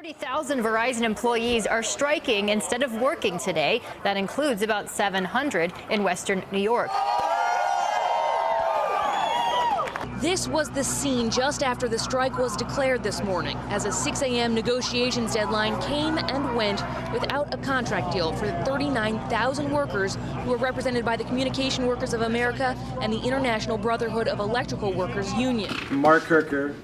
30,000 Verizon employees are striking instead of working today. That includes about 700 in Western New York. This was the scene just after the strike was declared this morning, as a 6 a.m. negotiations deadline came and went without a contract deal for 39,000 workers who are represented by the Communication Workers of America and the International Brotherhood of Electrical Workers Union. Mark Kirker.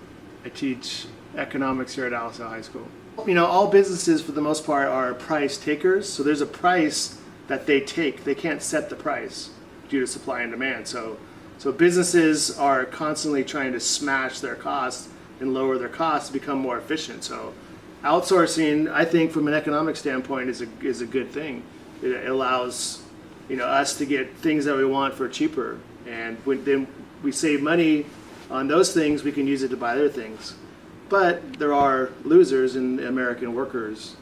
I teach economics here at Alice High School. You know, all businesses for the most part are price takers, so there's a price that they take. They can't set the price due to supply and demand. So businesses are constantly trying to smash their costs and lower their costs to become more efficient. So outsourcing, I think, from an economic standpoint, is a good thing. It allows, you know, us to get things that we want for cheaper, and then we save money on those things. We can use it to buy other things. But there are losers, and American workers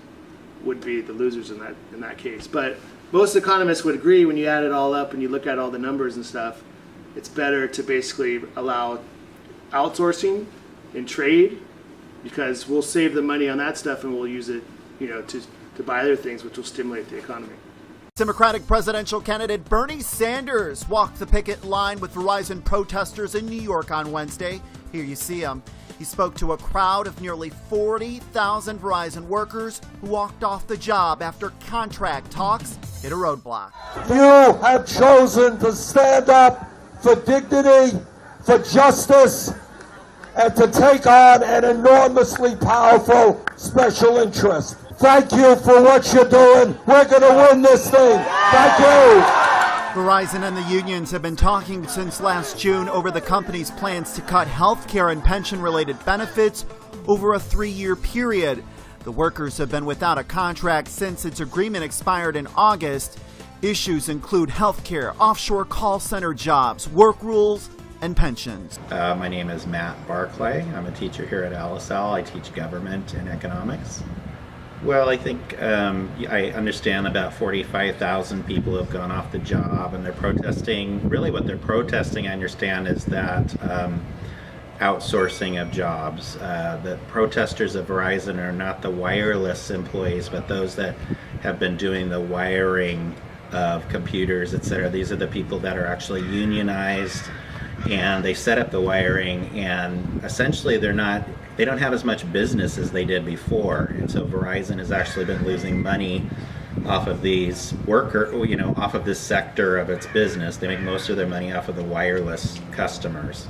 would be the losers in that case. But most economists would agree, when you add it all up and you look at all the numbers and stuff, it's better to basically allow outsourcing and trade, because we'll save the money on that stuff and we'll use it, you know, to buy other things, which will stimulate the economy. Democratic presidential candidate Bernie Sanders walked the picket line with Verizon protesters in New York on Wednesday. Here you see him. He spoke to a crowd of nearly 40,000 Verizon workers who walked off the job after contract talks hit a roadblock. You have chosen to stand up for dignity, for justice, and to take on an enormously powerful special interest. Thank you for what you're doing. We're going to win this thing. Thank you. Verizon and the unions have been talking since last June over the company's plans to cut health care and pension-related benefits over a 3-year period. The workers have been without a contract since its agreement expired in August. Issues include health care, offshore call center jobs, work rules, and pensions. My name is Matt Barclay. I'm a teacher here at LSL. I teach government and economics. Well, I think I understand about 45,000 people have gone off the job, and they're protesting. Really what they're protesting, I understand, is that outsourcing of jobs. The protesters of Verizon are not the wireless employees, but those that have been doing the wiring of computers, etc. These are the people that are actually unionized, and they set up the wiring, and essentially they don't have as much business as they did before, and so Verizon has actually been losing money off of these off of this sector of its business. They make most of their money off of the wireless customers.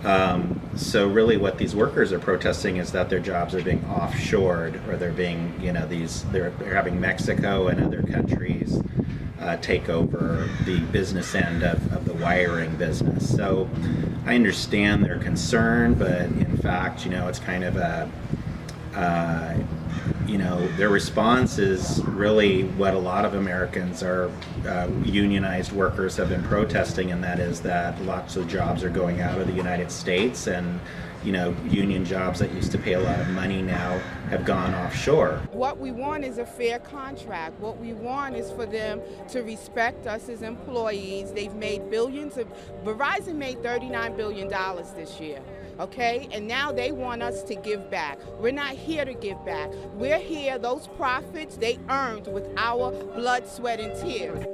So really what these workers are protesting is that their jobs are being offshored, or they're being, they're having Mexico and other countries take over the business end of the wiring business. So I understand their concern, but in fact, it's kind of their response is really what a lot of Americans are unionized workers have been protesting, and that is that lots of jobs are going out of the United States, and union jobs that used to pay a lot of money now have gone offshore. What we want is a fair contract. What we want is for them to respect us as employees. They've made Verizon made $39 billion this year. Okay, and now they want us to give back. We're not here to give back. We're here, those profits, they earned with our blood, sweat, and tears.